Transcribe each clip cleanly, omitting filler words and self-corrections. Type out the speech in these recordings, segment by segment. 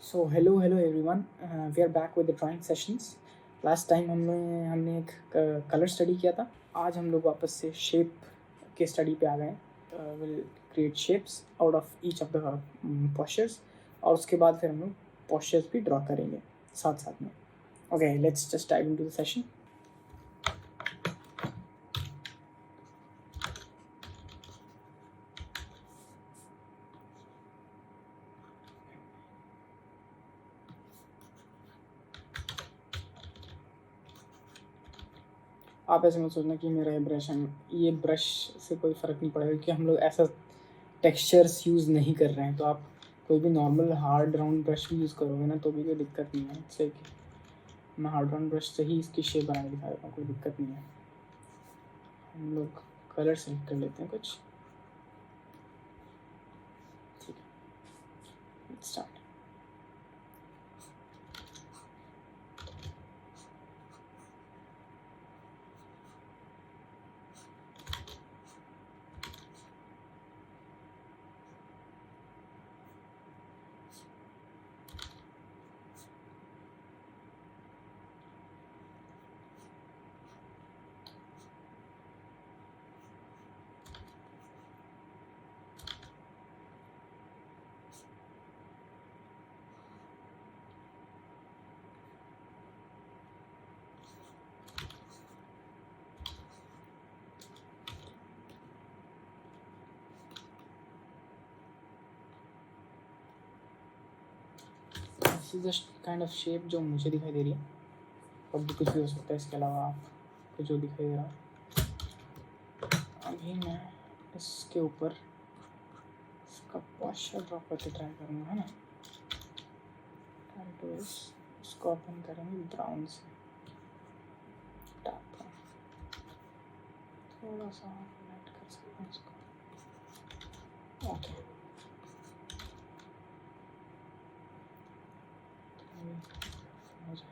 So hello everyone, we are back with the drawing sessions. Last time हमने एक colour study किया था। आज हम लोग वापस से शेप के स्टडी पे आ गए। Will create shapes out of each of the postures, और उसके बाद फिर हम लोग पोस्चर्स भी ड्रॉ करेंगे साथ साथ में। Okay, let's just dive into the session. आप ऐसे मत सोचना कि मेरा ये ब्रश से कोई फ़र्क नहीं पड़ेगा, क्योंकि हम लोग ऐसा टेक्सचर्स यूज़ नहीं कर रहे हैं। तो आप कोई भी नॉर्मल हार्ड राउंड ब्रश भी यूज़ करोगे ना तो भी कोई दिक्कत नहीं है। इससे मैं हार्ड राउंड ब्रश से ही इसकी शेप बना के दिखा देता हूँ, कोई दिक्कत नहीं है। हम लोग कलर सेलेक्ट कर लेते हैं कुछ। ठीक है, start. This is just kind of shape जो मुझे दिखाई दे रही है, और भी कुछ भी हो सकता है इसके अलावा आपको जो दिखाई दे रहा है। अभी मैं इसके ऊपर इसका पोस्चर ड्रॉ करके ट्राई करूँगा, है ना। ट्राई टू इसको ओपन करेंगे ब्राउन से, डार्क ब्राउन, थोड़ा सा लाइट कर सकते हैं इसको। ओके,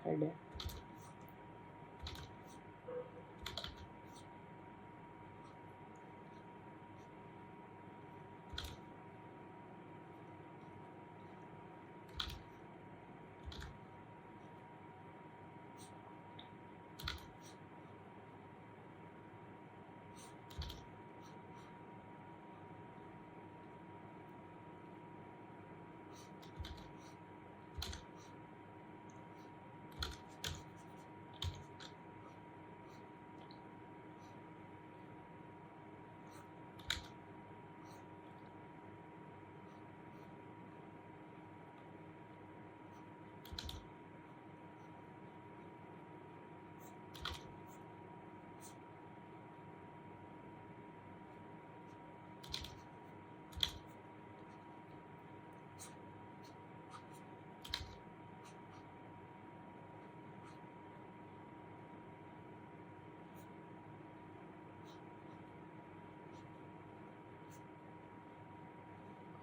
हेड है।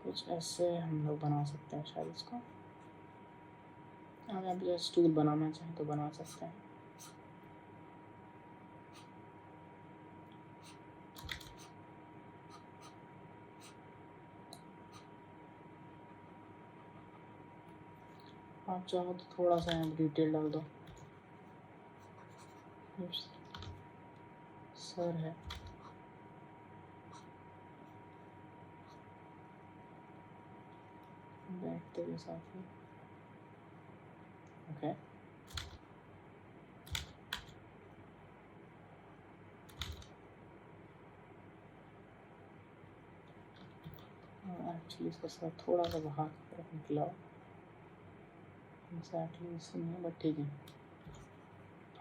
कुछ ऐसे हम लोग बना सकते हैं शायद इसको। अगर आप ये स्टूल बनाना चाहें तो बना सकते हैं। आप चाहो तो थोड़ा सा यहाँ डिटेल डाल दो। सर है, बैठते हुए साथ में। ओके, एक्चुअली इसका सर थोड़ा सा बाहर की तरफ निकला, एग्जैक्टली इससे नहीं, बट ठीक है,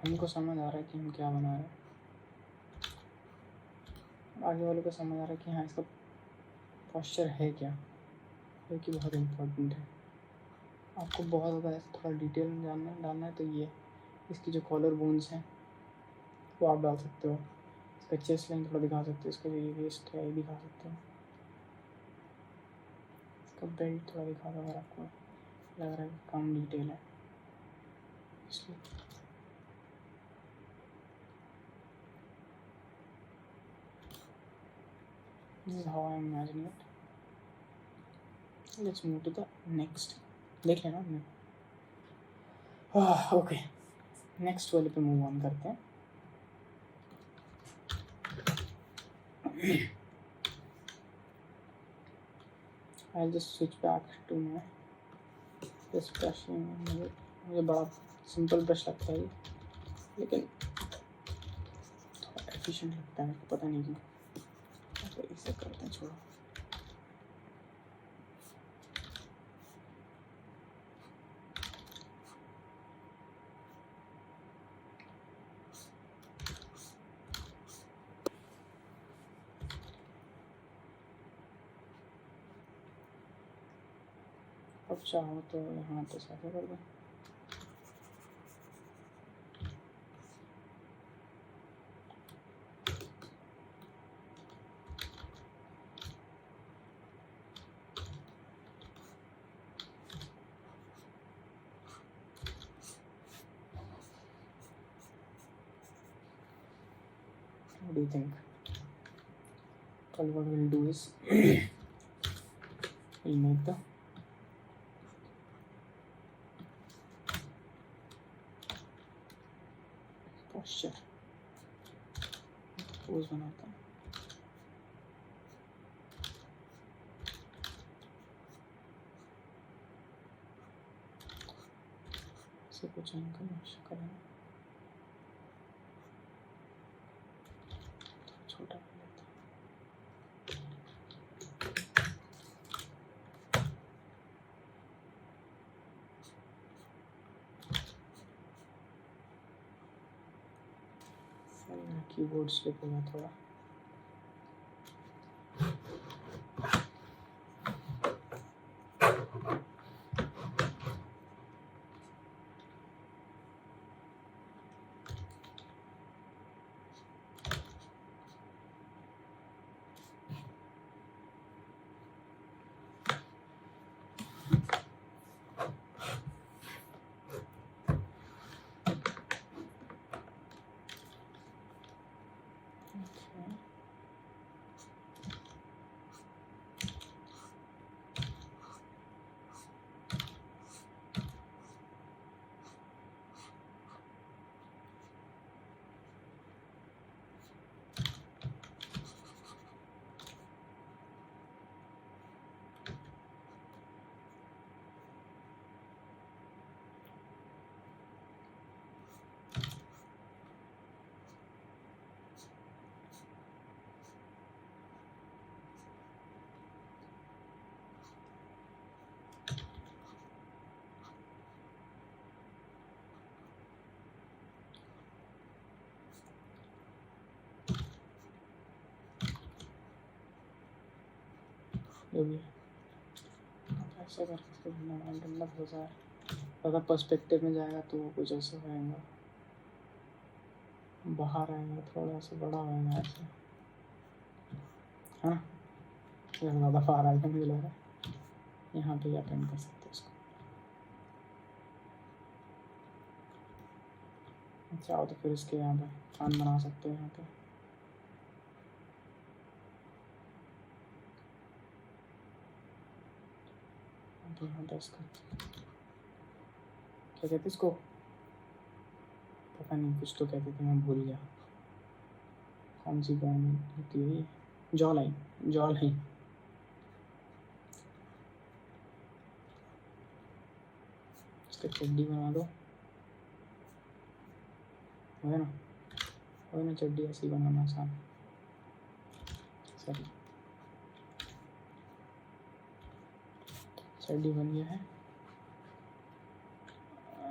हमको समझ आ रहा है कि हम क्या बना रहे हैं। आगे वालों को समझ आ रहा है कि हाँ इसका पोस्चर है क्या, जो कि बहुत इम्पोर्टेंट है। आपको बहुत ज़्यादा थोड़ा डिटेल में डालना है तो ये इसकी जो कॉलर बोन्स हैं वो आप डाल सकते हो। इसका चेस्ट लाइन थोड़ा दिखा सकते हो, इसका जो ये वेस्ट है ये दिखा सकते हो, इसका बेल्ट थोड़ा दिखा दो अगर आपको लग रहा है कि कम डिटेल है इसलिए। This is how I imagine it. Let's move to the next. देख लेना हमने। ओके, नेक्स्ट वाले पे मूव ऑन करते हैं। I'll just switch back to my this brushing। मुझे बड़ा सिंपल ब्रश लगता है ये, लेकिन थोड़ा एफिशिएंट लगता है, पता नहीं क्यों। तो इसे करते हैं, छोड़ो। अब चाहो तो यहाँ पे ऐसा कर दो। What do you think? Well, what we'll do is we'll make the posture pose बनाता हूँ। इसे कुछ एंगल शक्ल है छोटा कर लेता हूँ। कीबोर्ड स्लिप हो गया थोड़ा। जो भी ऐसा करके डंडा हो जाए, अगर पर्सपेक्टिव में जाएगा तो वो कुछ ऐसा रहेगा, बाहर आएगा थोड़ा सा बड़ा होगा ऐसे। हाँ, ज़्यादा बाहर आएगा मुझे लग रहा है। यहाँ पे अटेंड कर सकते हैं इसको। चाहो तो फिर इसके यहाँ पे कान बना सकते हैं यहाँ पे। यहाँ पे इसका क्या कहते इसको, पता नहीं, कुछ तो कहते थे, मैं भूल गया। कौन सी बोन होती है ये? Jaw line, jaw line. इसका चड्डी बना दो, है ना? हो ना, चड्डी ऐसी बनाना आसान। सही, चड्डी बन गया है।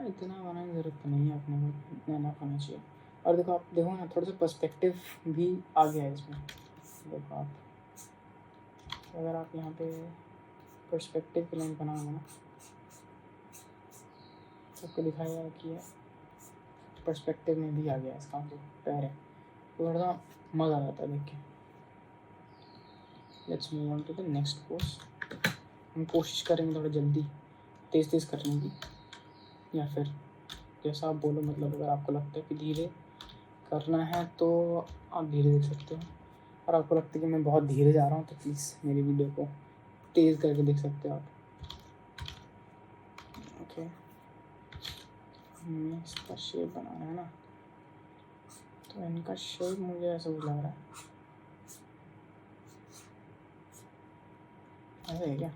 इतना बनाने की ज़रूरत तो नहीं है अपने को, इतना ना होना चाहिए। और देखो, आप देखो ना, थोड़ा सा पर्सपेक्टिव भी आ गया है इसमें। देखो आप, अगर आप यहाँ पे पर्सपेक्टिव की लाइन बनाओगे ना, सबको दिखाया कि पर्सपेक्टिव में भी आ गया इसका जो पैर है, तो थोड़ा सा मज़ा आ जाता है देख के। Let's move on to the next pose. हम कोशिश करेंगे थोड़ा जल्दी तेज़ तेज़ करने की, या फिर जैसा आप बोलो, मतलब अगर आपको लगता है कि धीरे करना है तो आप धीरे देख सकते हो, और आपको लगता है कि मैं बहुत धीरे जा रहा हूँ तो प्लीज़ मेरी वीडियो को तेज़ करके देख सकते हो आप। ओके, हमें इसका शेप बनाना है ना, तो इनका शेप मुझे ऐसा लग रहा है, ऐसा है क्या?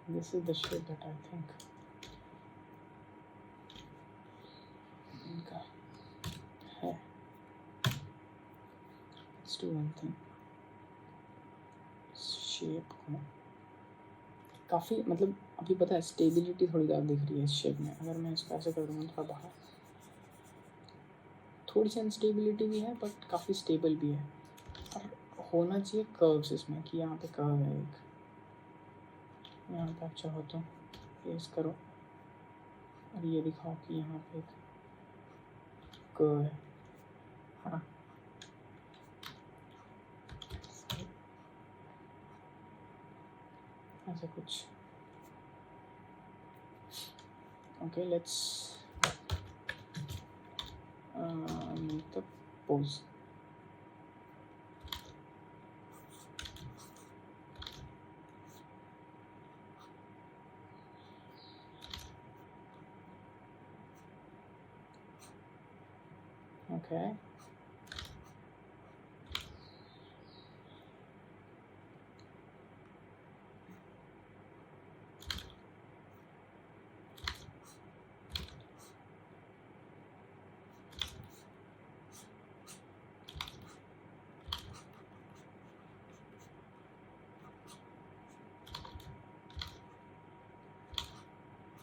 This is the shape that I think इनका है. Let's do one thing. Shape को काफ़ी मतलब अभी पता है स्टेबिलिटी थोड़ी ज़्यादा दिख रही है इस शेप में. अगर मैं इसको ऐसे कर दूँगा थोड़ा बाहर, थोड़ी सी अनस्टेबिलिटी भी है बट काफ़ी स्टेबल भी है. और होना चाहिए कर्व्स इसमें, कि यहाँ पे कर्व है एक, यहाँ पे अच्छा हो तो फेस करो और ये दिखाओ कि यहाँ पे एक कर्व है ना. ऐसा कुछ. Okay, let's make the pose. Okay.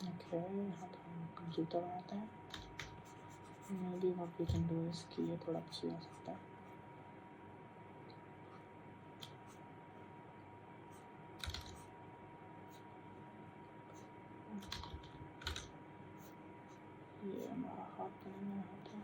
Okay, यहाँ पे हम जूता बनाते हैं. Maybe what we can do is कि ये थोड़ा पीछे आ सकता है. ये हमारा हाथ बनाना होता है.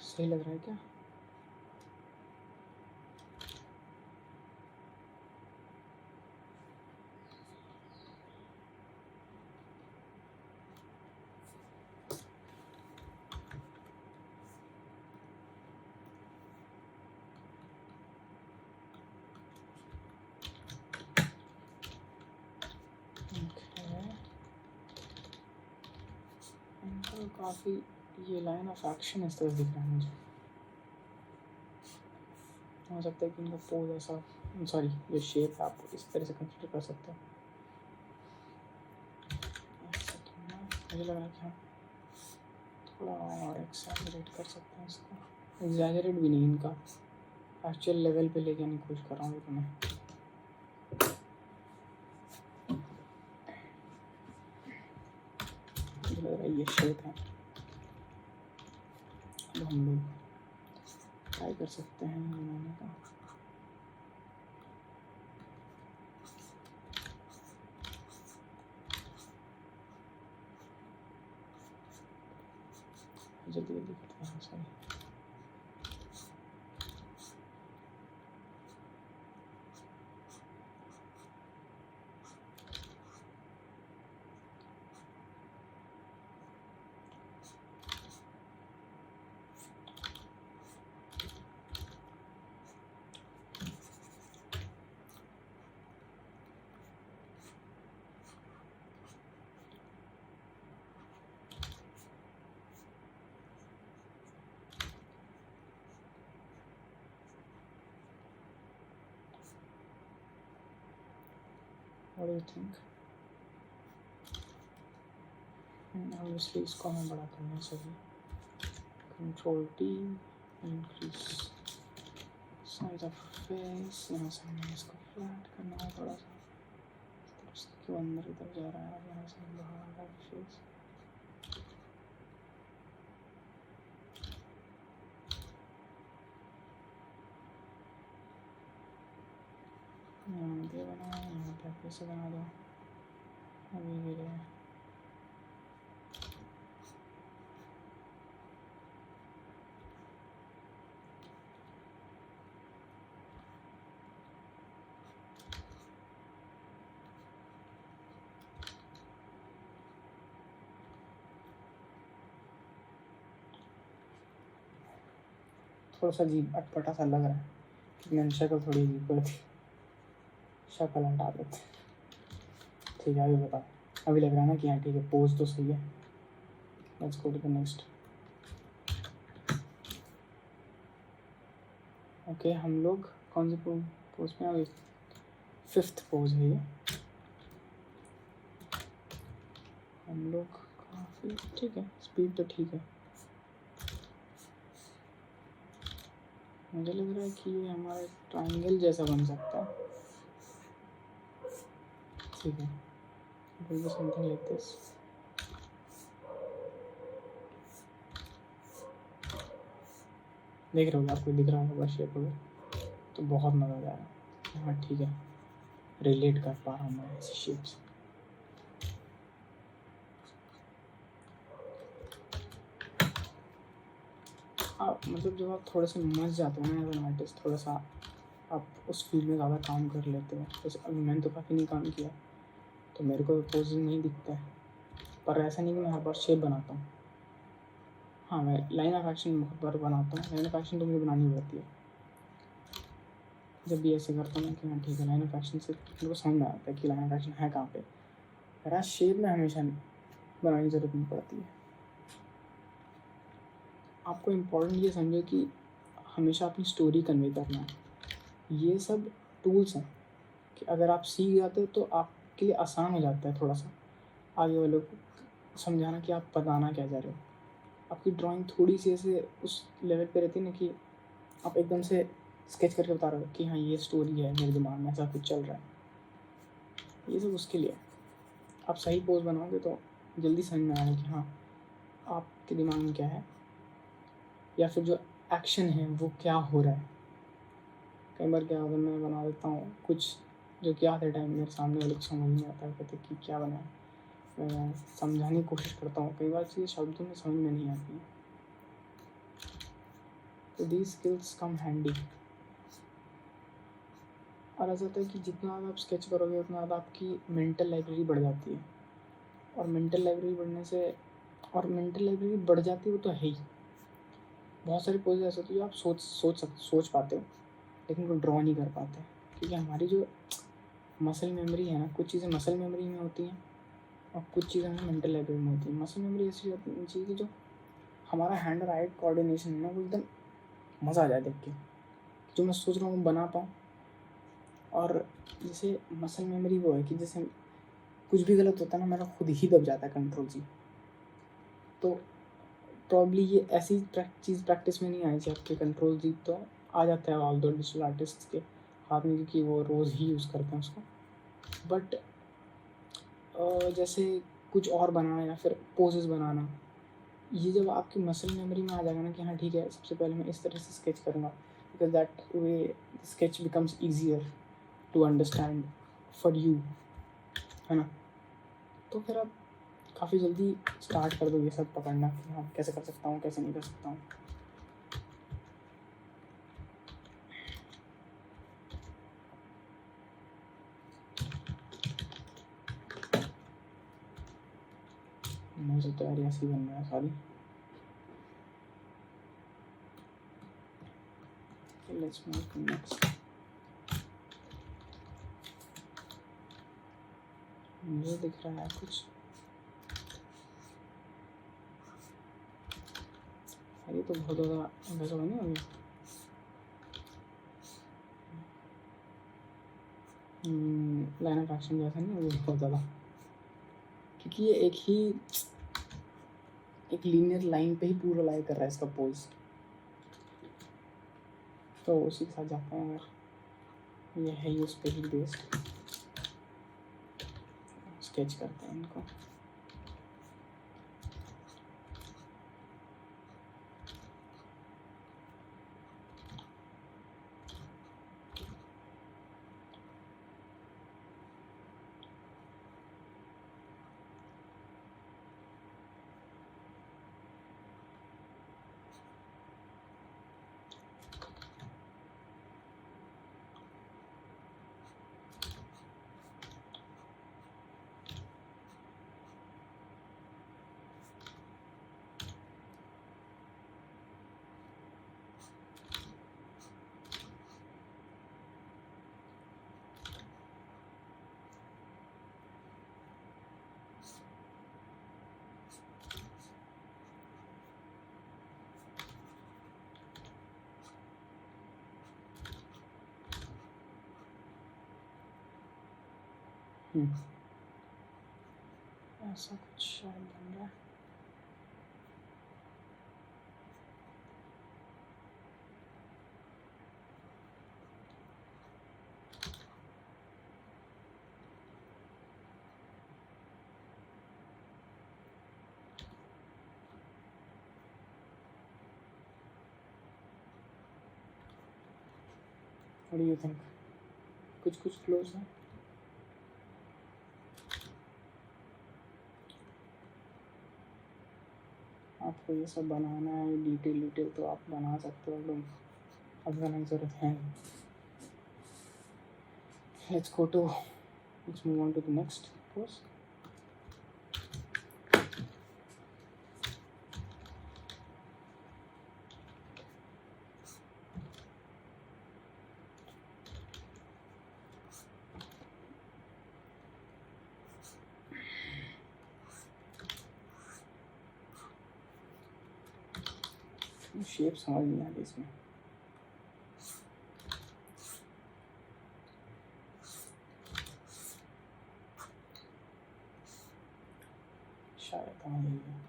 सही लग रहा है क्या? काफ़ी ये लाइन ऑफ एक्शन इस तरह दिख रहा है मुझे. हो सकता है कि इनका पोज ऐसा, सॉरी ये शेप आप इस तरह से कंसिडर कर सकते हो. मुझे लग रहा है कि हम थोड़ा और एक्सैजरेट कर सकते हैं इसको. एक्सैजरेट भी नहीं, इनका एक्चुअल लेवल पे लेके आने की कोशिश कर रहा हूँ मैं. मुझे लग रहा है ये शेप है. अब हम लोग ट्राई कर सकते हैं बनाने का. जल्दी जल्दी करते हैं. Sorry. What do you think? Obviously इसको हमें बड़ा करना चाहिए. Control T, increase size of face. यहाँ से हमें इसको फ्लैट करना है थोड़ा सा. इसके अंदर इधर जा रहा है, यहाँ से बाहर आ रहा है फेस. ये बनाओ, यहाँ पे फिर से बना दो, अभी भी रहे। थोड़ा सा अजीब अटपटा सा लग रहा है, मैंने शक्ल थोड़ी अजीब कर दी, शक्ल हटा देते। ठीक है, अभी बताओ, अभी लग रहा है ना कि हाँ ठीक है, पोज तो सही है। Let's go to the next. Okay, हम लोग कौन से पोज में अभी 5th पोज है ये। हम लोग काफ़ी ठीक है, स्पीड तो ठीक है। मुझे लग रहा है कि ये हमारा ट्रायंगल जैसा बन सकता है। ठीक है, समथिंग लाइक दिस। देख रहे हो, आपको दिख रहा होगा शेप वगैरह, तो बहुत मज़ा आ रहा है। हाँ ठीक है, रिलेट कर पा रहा हूँ मैं ऐसी शेप से। आप मतलब जब आप थोड़े से मच जाते हो ना एज एन आर्टिस्ट, थोड़ा सा आप उस फील्ड में ज़्यादा काम कर लेते हो। जैसे अभी मैंने तो काफ़ी नहीं काम किया, तो मेरे को पोजिंग नहीं दिखता है, पर ऐसा नहीं कि मैं हर बार शेप बनाता हूँ। हाँ, मैं लाइन ऑफ एक्शन बहुत बार बनाता हूँ। लाइन ऑफ एक्शन तो मुझे बनानी पड़ती है। जब भी ऐसे करता हूँ कि हाँ ठीक है, लाइन ऑफ एक्शन से मेरे को समझ में आता है कि लाइन ऑफ एक्शन है कहाँ पे। मेरा शेप में हमेशा बनाने की ज़रूरत नहीं पड़ती है। आपको इम्पोर्टेंट ये समझो कि हमेशा अपनी स्टोरी कन्वे करना है। ये सब टूल्स हैं कि अगर आप सीख जाते हो तो आपके लिए आसान हो जाता है थोड़ा सा आगे वालों को समझाना कि आप बताना क्या चाह रहे हो। आपकी ड्राइंग थोड़ी सी ऐसे उस लेवल पे रहती है ना कि आप एकदम से स्केच करके बता रहे हो कि हाँ ये स्टोरी है, मेरे दिमाग में ऐसा कुछ चल रहा है। ये सब उसके लिए। आप सही पोज बनाओगे तो जल्दी समझ में आएगा कि हाँ आपके दिमाग में क्या है, या फिर जो एक्शन है वो क्या हो रहा है। कई बार क्या होता है, मैं बना देता हूँ कुछ जो कि आधे टाइम मेरे सामने वाले को समझ नहीं आता है, कहते कि क्या बनाया। मैं समझाने की कोशिश करता हूँ, कई बार चीज़ें शब्दों में समझ में नहीं आती। तो दीज स्किल्स कम हैंडी। और ऐसा होता है कि जितना ज़्यादा आप स्केच करोगे उतना ज़्यादा आपकी मेंटल लाइब्रेरी बढ़ जाती है। और मेंटल लाइब्रेरी बढ़ने से, और मेंटल लाइब्रेरी बढ़ जाती है वो तो है ही। बहुत सारी पोजेज ऐसे होती है जो आप सोच पाते हो, लेकिन वो ड्रॉ नहीं कर पाते, क्योंकि हमारी जो मसल मेमोरी है ना, कुछ चीज़ें मसल मेमोरी में होती हैं और कुछ चीज़ें हमें मेंटल लाइब्रेरी में होती हैं। मसल मेमोरी ऐसी चीज़ है जो हमारा हैंड और आई कोऑर्डिनेशन है ना, वो एकदम मज़ा आ जाए देख के, जो मैं सोच रहा हूँ बना पाऊँ। और जैसे मसल मेमोरी वो है कि जैसे कुछ भी गलत होता है ना, मेरा खुद ही दब जाता है कंट्रोल जी। तो प्रॉब्ली ये ऐसी चीज़ प्रैक्टिस में नहीं आई थी आपके कंट्रोल जी, तो आ जाता है ऑल दो डिजिटल आर्टिस्ट के हाथ में, क्योंकि वो रोज़ ही यूज़ करते हैं उसको। बट जैसे कुछ और बनाना या फिर पोजेस बनाना, ये जब आपकी मसल मेमोरी में आ जाएगा ना कि हाँ ठीक है, सबसे पहले मैं इस तरह से स्केच करूँगा, because that way sketch becomes easier to understand for you, है ना। तो फिर आप काफ़ी जल्दी स्टार्ट कर दो ये सब पकड़ना कि हाँ कैसे कर सकता हूँ, कैसे नहीं कर सकता हूँ। मुझे तैयारी ऐसी बन रहा है सारी। Let's move to next. मुझे दिख रहा है कुछ, अरे तो बहुत ज़्यादा वैसा नहीं होगी। लाइन ऑफ एक्शन जैसा नहीं होगी बहुत ज़्यादा, क्योंकि ये एक लीनियर लाइन पे ही पूरा लाई कर रहा है इसका पोज, तो उसी के साथ जाते हैं। अगर ये है ही उस पर ही बेस्ड, स्केच करते हैं इनको। ऐसा कुछ शायद बन रहा है। What do you think? कुछ क्लोज है। आपको ये सब बनाना है डिटेल तो आप बना सकते हो, एकदम अब बनाने की ज़रूरत है नहीं। Let's move on to the next course. Shape समझ नहीं आ रही इसमें। शायद हाँ यही है।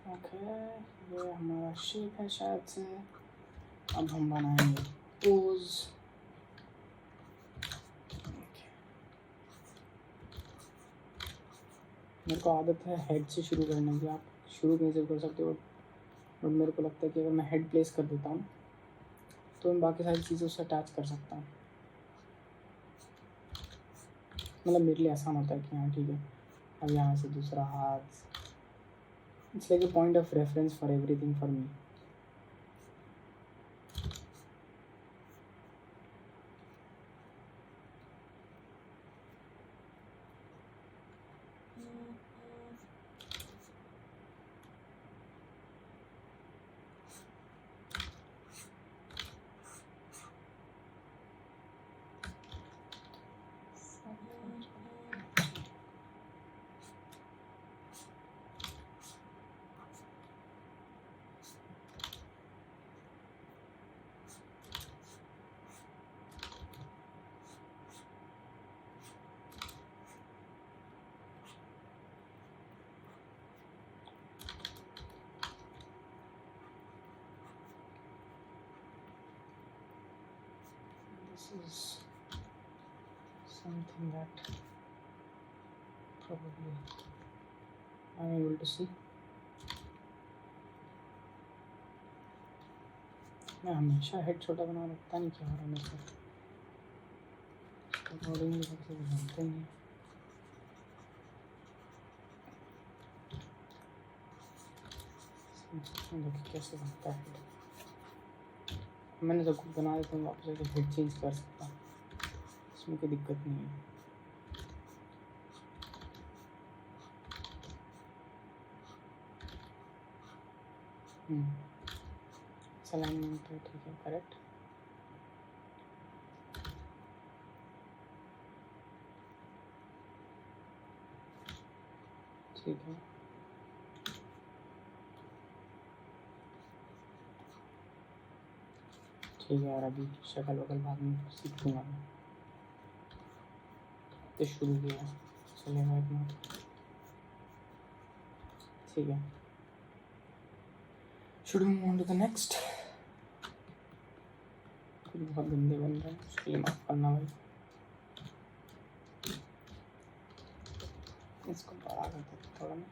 ओके, ये हमारा शेप है शायद से। अब हम बनाएंगे पोज। मेरे को आदत है हेड से शुरू करने की, आप शुरू कहीं से कर सकते हो, बट मेरे को लगता है कि अगर मैं हेड प्लेस कर देता हूँ तो मैं बाकी सारी चीज़ों से अटैच कर सकता हूँ। मतलब मेरे लिए आसान होता है कि हाँ ठीक है, अब यहाँ से दूसरा हाथ। It's like a point of reference for everything for me. This is something that probably I'm able to see. मैं हमेशा हेड छोटा बना रखता नहीं, क्या हो रहा है मेरे साथ। अकॉर्डिंगली सबसे जानते नहीं देखिए कैसे बनता है हेड। मैंने सब कुछ बना देता हूँ, वापस आके हेड चेंज कर सकता हूँ, इसमें कोई दिक्कत नहीं है। अलाइनमेंट है ठीक है, करेक्ट। ठीक है, ठीक है यार, अभी शक्ल वकल बाद में सीख लूँगा मैं। तो शुरू किया चलेगा इतना, ठीक है। Should we move on to the next. कुछ बहुत गंदे बन रहे हैं, उसके लिए माफ करना भाई। इसको बड़ा कर देते थोड़ा ना।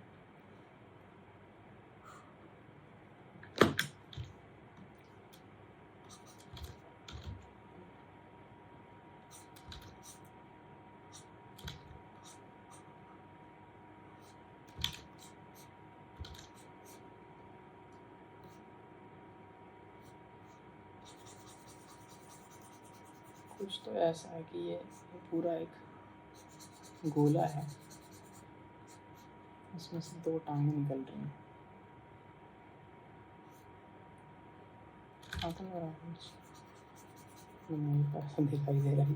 कुछ तो ऐसा है कि ये पूरा एक गोला है, इसमें से 2 टांगें निकल रही हैं। आता लग रहा है कुछ नहीं, ऐसा दिखाई दे रहा है।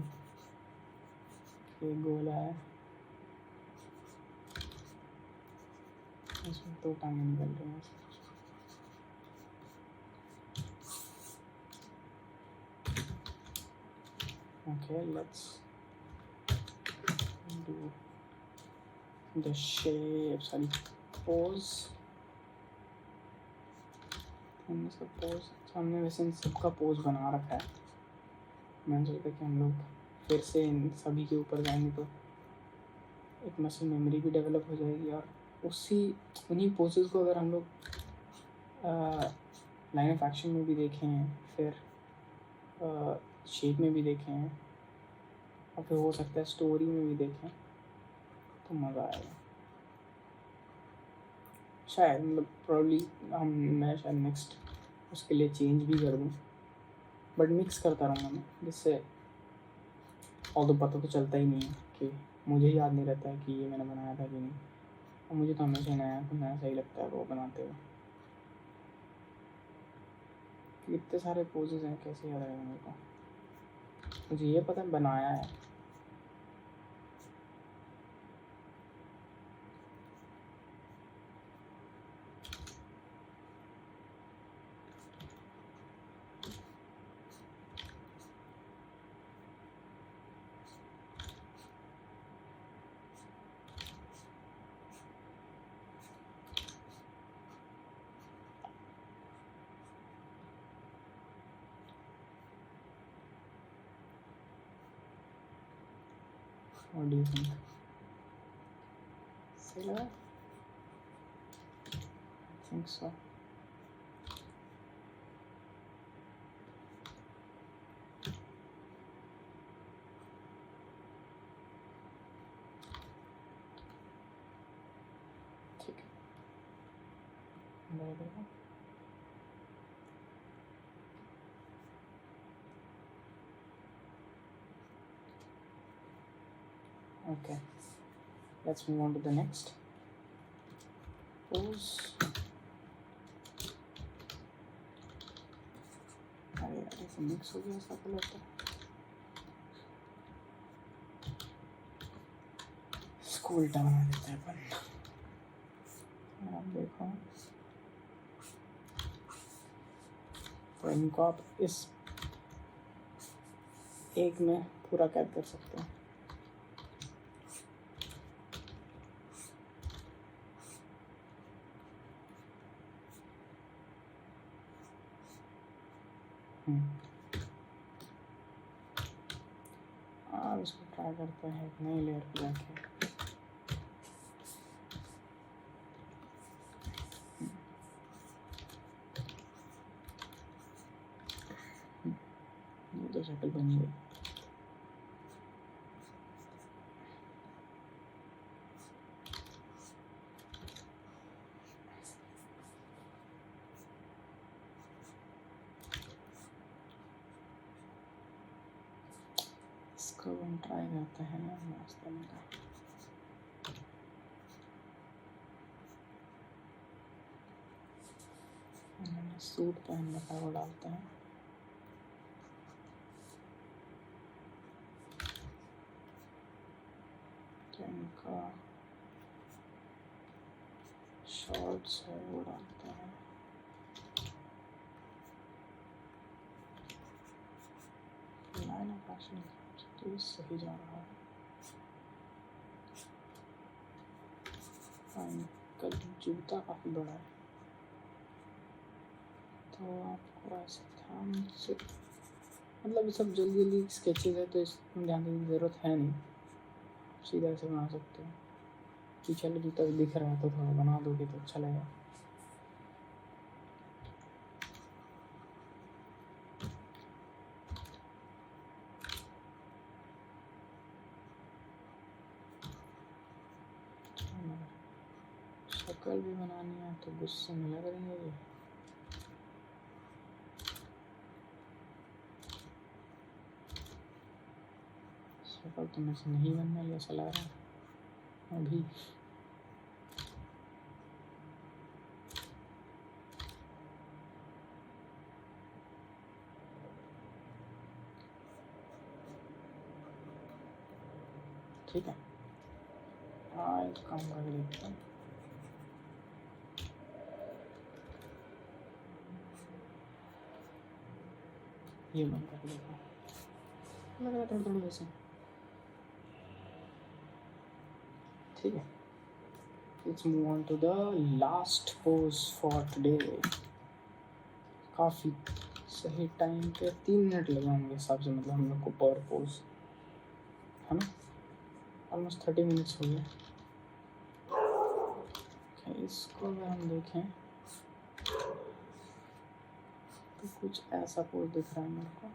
ये गोला है, इसमें 2 टांगें निकल रही हैं। Okay, let's do the shape, sorry, pose. हमने सब पोज, हमने वैसे इन सबका पोज बना रखा है। मैंने सोचा कि हम लोग फिर से इन सभी के ऊपर जाएंगे तो एक मसल मेमोरी भी डेवलप हो जाएगी, और उन्हीं पोजेस को अगर हम लोग लाइन ऑफ एक्शन में भी देखें, फिर शेप में भी देखें, और फिर हो सकता है स्टोरी में भी देखें, तो मज़ा आएगा शायद। मतलब प्रॉब्ली मैं शायद नेक्स्ट उसके लिए चेंज भी कर दूँ, बट मिक्स करता रहूँगा मैं, जिससे और तो पता तो चलता ही नहीं है कि मुझे याद नहीं रहता है कि ये मैंने बनाया था कि नहीं। और मुझे तो हमेशा नया सही लगता है वो बनाते हुए। इतने सारे पोजेस हैं, कैसे याद रहेगा मेरे को। मुझे ये पता है बनाया है। What do you think? सही लगा? I think so. ठीक है, okay, let's move on to the next pose. अरे यार ये मिक्स हो गया, ऐसा कलर तो इसको उल्टा बना देते हैं अपन। आप देखो, तो इनको आप इस एक में पूरा कैद कर सकते हैं। अब इसको ट्राई करते हैं एक नई लेयर पे जाके। ये तो शक्ल बन गई। इसको हम ट्राई करते हैं नाश्ते में का। सूट पहन रखा वो डालते हैं। इनका शॉर्ट्स है वो डालते हैं। लाइन ऑफ एक्शन तो सही जा रहा है। इनका जूता काफ़ी बड़ा है, तो आपको ऐसे ध्यान से, मतलब ये सब जल्दी जल्दी स्केचेस है तो इसमें ध्यान देने की ज़रूरत है नहीं, सीधा ऐसे बना सकते हो। पीछे वाला जूता दिख रहा है तो थोड़ा बना दोगे तो अच्छा लगेगा। शक्ल भी बनानी है तो गुस्से में लग रही है ये। शक्ल तो मेरे से नहीं बनना, ये ऐसा लग रहा है अभी। ठीक है, आज काम करके देखते हैं। ये बंद करके देखो, लग रहा है थोड़ा थोड़ा वैसे। ठीक है, let's move on to the last pose for today. काफ़ी सही टाइम पे 3 मिनट लगे होंगे हिसाब से, मतलब हम लोग को पर पोज, है ना। ऑलमोस्ट 30 मिनट्स हो गए। इसको अगर हम देखें तो कुछ ऐसा पोज दिख रहा है मेरे को।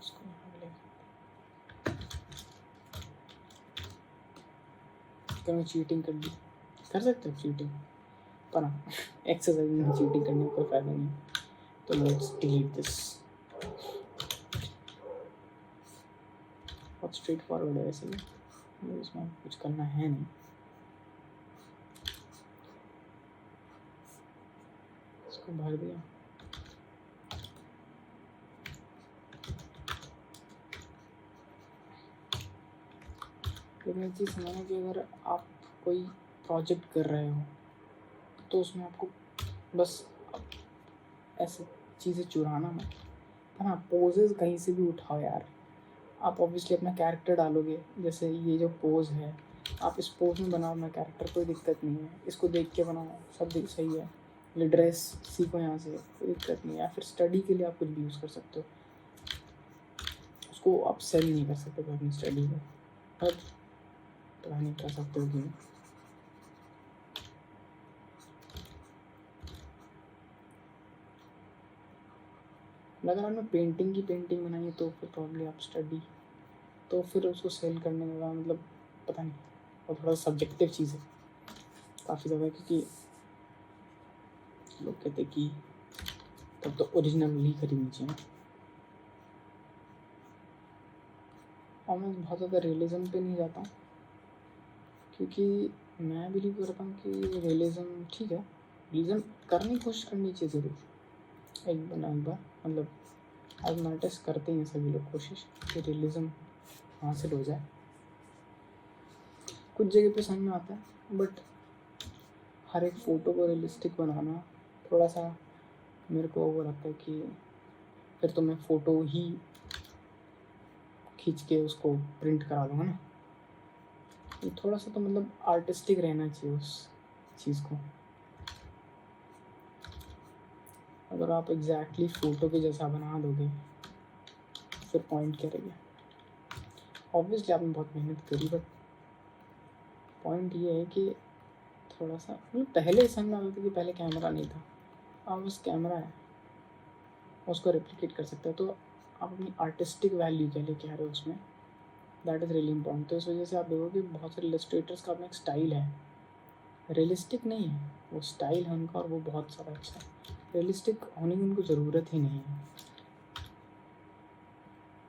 इसको क्या मैं चीटिंग कर ली? कर सकते हो चीटिंग, पर एक्सरसाइज में चीटिंग करने का कोई फायदा नहीं। तो लेट्स डिलीट दिस। बहुत स्ट्रेट फॉरवर्ड है वैसे भी, इसमें कुछ करना है नहीं। इसको भर दिया। लेकिन एक चीज़ समझना कि अगर आप कोई प्रोजेक्ट कर रहे हो तो उसमें आपको बस ऐसे चीज़ें चुराना मत, है ना। पोजेस कहीं से भी उठाओ यार। आप ऑब्वियसली अपना कैरेक्टर डालोगे, जैसे ये जो पोज है आप इस पोज में बनाओ अपना कैरेक्टर, कोई दिक्कत नहीं है। इसको देख के बनाओ, सब सही है। ये ड्रेस सीखो यहाँ से, कोई दिक्कत नहीं है। या फिर स्टडी के लिए आप कुछ भी यूज़ कर सकते हो, उसको आप सेल नहीं कर सकते अपनी स्टडी को, पर पता नहीं कर सकते हो कि नहीं। अगर आपने पेंटिंग की पेंटिंग बनाई है तो फिर प्रॉब्ली आप स्टडी, तो फिर उसको सेल करने में मतलब पता नहीं, वो थोड़ा सब्जेक्टिव चीज़ है काफ़ी ज़्यादा, क्योंकि लोग कहते कि तब तो ओरिजिनली खरीदनी चाहिए। और मैं बहुत ज़्यादा रियलिज़म पे नहीं जाता हूँ, क्योंकि मैं बिलीव करता हूँ कि रियलिज़म ठीक है, रियलिज़म करने की कोशिश करनी चाहिए ज़रूर एक बार, मतलब एज एन आर्टिस्ट करते हैं सभी लोग कोशिश कि रियलिज़म हासिल हो जाए। कुछ जगह पे समझ में आता है, बट हर एक फ़ोटो को रियलिस्टिक बनाना थोड़ा सा मेरे को वो लगता है कि फिर तो मैं फ़ोटो ही खींच के उसको प्रिंट करा दूँगा ना। तो थोड़ा सा तो मतलब आर्टिस्टिक रहना चाहिए उस चीज़ को। अगर आप एग्जैक्टली फ़ोटो के जैसा बना दोगे फिर पॉइंट क्या रहेगा। ऑब्वियसली आपने बहुत मेहनत करी, बट पॉइंट ये है कि थोड़ा सा मतलब पहले समझ में आता था कि पहले कैमरा नहीं था, अब बस कैमरा है, उसको रेप्लिकेट कर सकते हो। तो आप अपनी आर्टिस्टिक वैल्यू क्या लेके आ रहे हो उसमें, दैट इज़ रियली इम्पॉर्टेंट। तो इस वजह से आप देखोगे बहुत सारे इलस्ट्रेटर्स का अपना एक स्टाइल है, रियलिस्टिक नहीं है, वो स्टाइल है उनका और वो बहुत सारा अच्छा है। रियलिस्टिक होने की उनको ज़रूरत ही नहीं है।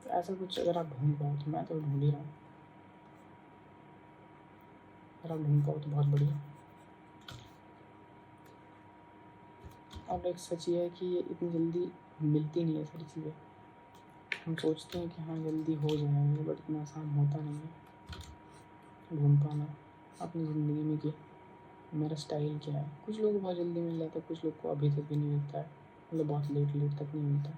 तो ऐसा कुछ अगर आप ढूंढ पाओ, तो मैं तो ढूंढ ही रहा हूँ, अगर आप ढूंढ पाओ तो बहुत बढ़िया। और एक सच ये है कि ये इतनी जल्दी मिलती नहीं है सारी चीज़ें। हम सोचते हैं कि हाँ जल्दी हो जाएंगे, बट इतना आसान होता नहीं है ढूंढ पाना अपनी ज़िंदगी में कि मेरा स्टाइल क्या है। कुछ लोग को बहुत जल्दी मिल जाता है, कुछ लोग को अभी तक भी नहीं मिलता है, मतलब बहुत लेट तक नहीं मिलता।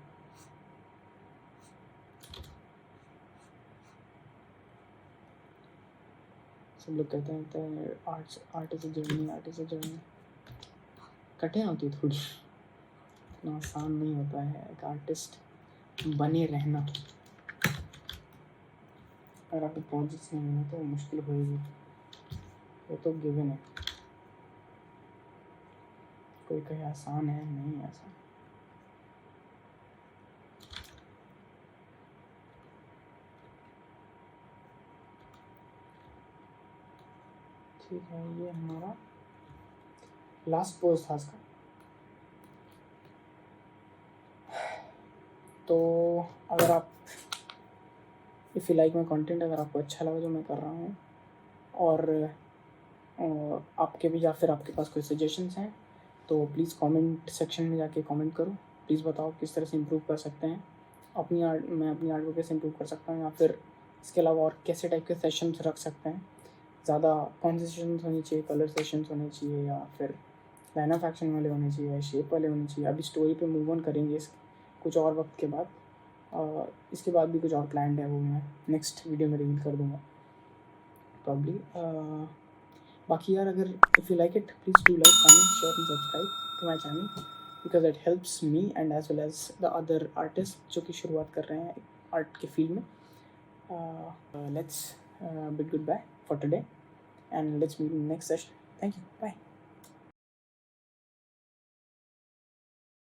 सब लोग कहते हैं आर्ट इज़ अ जर्नी, कठिन होती है थोड़ी, इतना आसान नहीं होता है एक आर्टिस्ट बने रहना। अगर आपको प्रोजेक्ट्स नहीं मिले तो मुश्किल होएगी, वो तो गिवन है। कोई कहे आसान है, नहीं आसान। ठीक है, ये हमारा लास्ट पोज था इसका। तो अगर आप if you like my content, अगर आपको अच्छा लगा जो मैं कर रहा हूँ और आपके भी या फिर आपके पास कोई सजेशंस हैं तो प्लीज़ कमेंट सेक्शन में जाके कमेंट करो। प्लीज़ बताओ किस तरह से इम्प्रूव कर सकते हैं मैं अपनी आर्ट को कैसे इम्प्रूव कर सकता हूँ, या फिर इसके अलावा और कैसे टाइप के सेशंस रख सकते हैं। ज़्यादा कौन से सेशंस होने चाहिए, कलर सेशंस होने चाहिए या फिर लाइन ऑफ एक्शन वाले होने चाहिए या शेप वाले होने चाहिए। अभी स्टोरी पे मूव ऑन करेंगे इस कुछ और वक्त के बाद। इसके बाद भी कुछ और प्लान है, वो मैं नेक्स्ट वीडियो में रिवील कर दूँगा प्रॉब्ली। बाकी यार, अगर if you like it please do like, comment, share and subscribe to my channel, because it helps me and as well as the other artist जो कि शुरुआत कर रहे हैं आर्ट के फील्ड में। Let's bid goodbye for today and let's meet in the next session. Thank you. Bye.